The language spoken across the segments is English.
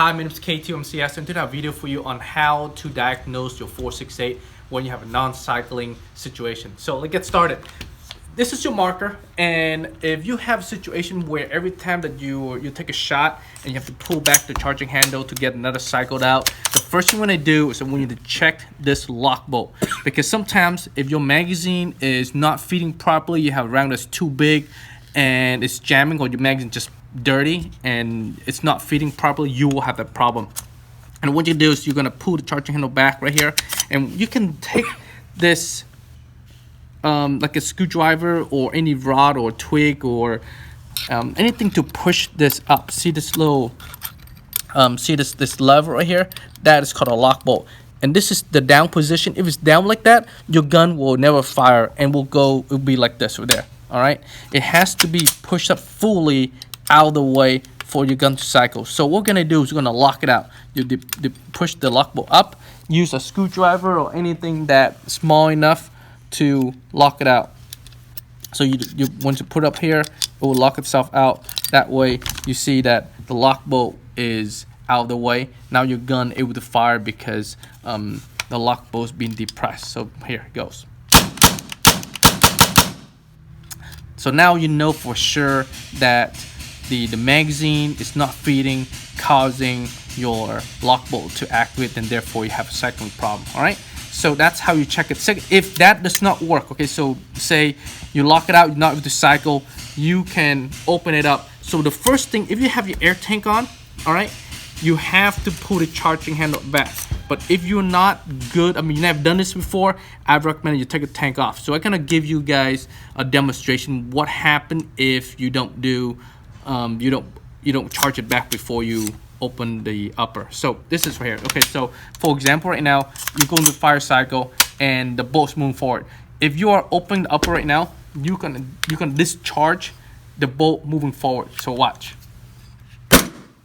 Hi, my name is KTMCS, and today I have a video for you on how to diagnose your 468 when you have a non-cycling situation. So let's get started. This is your marker, and if you have a situation where every time that you take a shot and you have to pull back the charging handle to get another cycled out, the first thing you want to do is we need to check this lock bolt, because sometimes if your magazine is not feeding properly, you have a round that's too big and it's jamming, or your magazine just dirty and it's not feeding properly, you will have that problem. And what you do is you're going to pull the charging handle back right here, and you can take this like a screwdriver or any rod or twig or anything to push this up. See this little see this lever right here? That is called a lock bolt, and this is the down position. If it's down like that, your gun will never fire and will be like this right there. All right, it has to be pushed up fully out of the way for your gun to cycle. So what we're gonna do is we're gonna lock it out. You push the lock bolt up, use a screwdriver or anything that's small enough to lock it out. So you once you put it up here, it will lock itself out. That way you see that the lock bolt is out of the way. Now your gun able to fire because the lock bolt is being depressed. So here it goes. So now you know for sure that the magazine is not feeding, causing your lock bolt to activate, and therefore you have a cycling problem. All right, so that's how you check it. If that does not work, okay, so say you lock it out, you're not able to cycle, you can open it up. So the first thing, if you have your air tank on, all right, you have to pull the charging handle back. But if you're not good, I mean, you never done this before, I'd recommend you take a tank off. So I'm gonna give you guys a demonstration what happened if you don't do you don't charge it back before you open the upper. So this is right here. Okay, so for example, right now you're going to fire cycle and the bolt's moving forward. If you are opening the upper right now, you can discharge the bolt moving forward. So watch.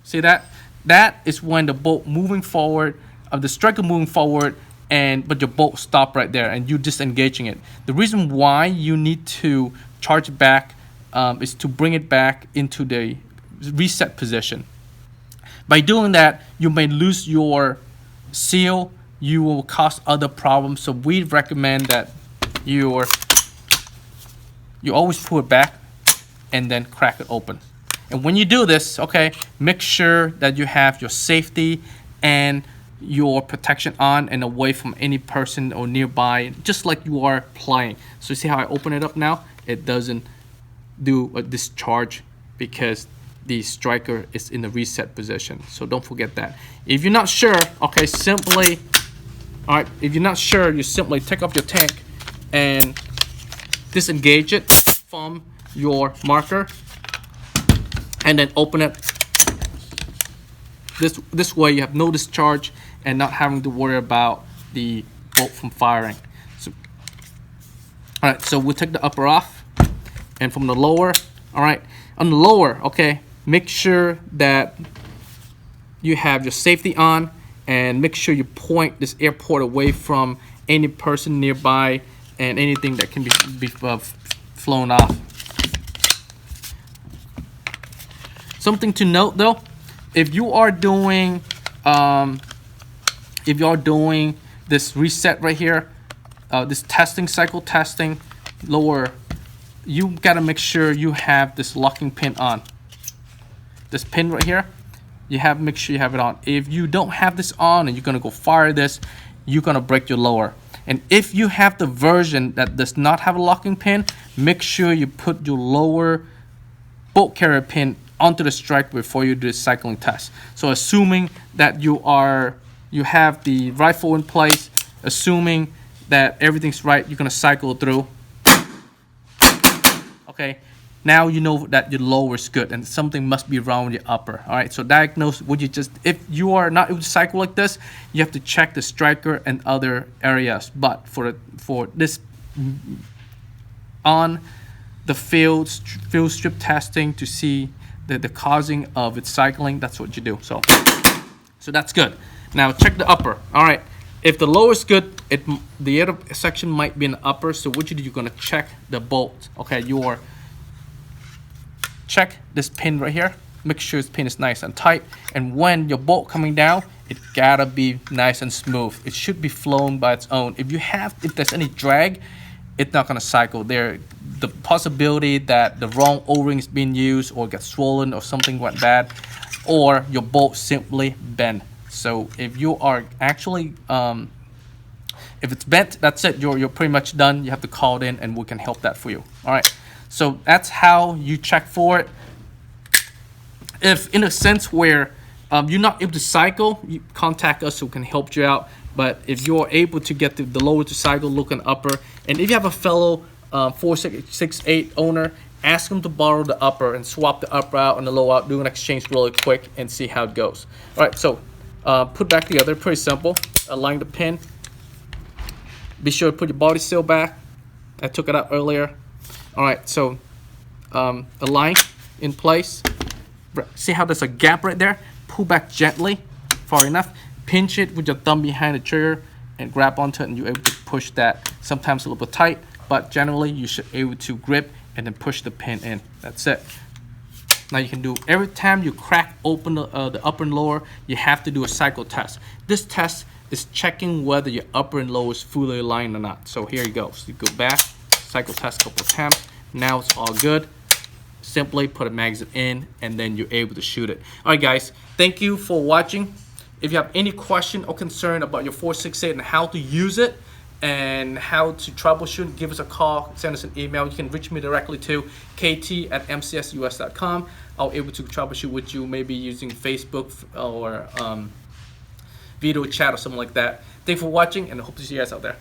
See that? That is when the bolt moving forward, the striker moving forward, but your bolt stopped right there and you disengaging it. The reason why you need to charge it back is to bring it back into the reset position. By doing that, you may lose your seal. You will cause other problems. So we recommend that you always pull it back and then crack it open. And when you do this, okay, make sure that you have your safety and your protection on and away from any person or nearby, just like you are playing. So you see how I open it up now? It doesn't do a discharge because the striker is in the reset position. So don't forget that. If you're not sure, okay, if you're not sure, you simply take off your tank and disengage it from your marker and then open it. This way you have no discharge and not having to worry about the bolt from firing. So, all right, so we'll take the upper off. And from the lower, all right, on the lower, okay, make sure that you have your safety on and make sure you point this air port away from any person nearby and anything that can be flown off. Something to note though, if you are doing this reset right here, this cycle testing, lower, you gotta make sure you have this locking pin on. This pin right here, make sure you have it on. If you don't have this on and you're gonna go fire this, you're gonna break your lower. And if you have the version that does not have a locking pin, make sure you put your lower bolt carrier pin onto the strike before you do the cycling test. So assuming that you have the rifle in place, assuming that everything's right, you're gonna cycle through. Okay, now you know that your lower is good and something must be wrong with your upper. All right, so diagnose what you just, if you are not able to cycle like this, you have to check the striker and other areas. But for this on the field strip testing to see the causing of its cycling, that's what you do. So that's good. Now check the upper. All right, if the lower is good, the other section might be in the upper. So what you do, you're gonna check the bolt. Okay, check this pin right here. make sure the pin is nice and tight. And when your bolt coming down, it gotta be nice and smooth. It should be flowing by its own. If there's any drag, it's not gonna cycle. The possibility that the wrong O-ring is being used or gets swollen or something went bad, or your bolt simply bent. So if you are actually if it's bent, that's it. You're pretty much done. You have to call it in, and we can help that for you. All right. So that's how you check for it. If in a sense where you're not able to cycle, you contact us so we can help you out. But if you're able to get the lower to cycle, look an upper. And if you have a fellow 4668 owner, ask them to borrow the upper and swap the upper out and the low out. Do an exchange really quick and see how it goes. All right. So put back together. Pretty simple. Align the pin. Be sure to put your body seal back. I took it out earlier. All right, so align in place. See how there's a gap right there? Pull back gently, far enough. Pinch it with your thumb behind the trigger and grab onto it, and you're able to push that. Sometimes a little bit tight, but generally you should be able to grip and then push the pin in. That's it. Now you can do, every time you crack open the upper and lower, you have to do a cycle test. This test is checking whether your upper and lower is fully aligned or not. So here you go. So you go back, cycle test a couple of times. Now it's all good. Simply put a magazine in, and then you're able to shoot it. All right, guys. Thank you for watching. If you have any question or concern about your 468 and how to use it and how to troubleshoot, give us a call, send us an email. You can reach me directly to kt@mcsus.com. I'll be able to troubleshoot with you, maybe using Facebook or video chat or something like that. Thanks for watching, and I hope to see you guys out there.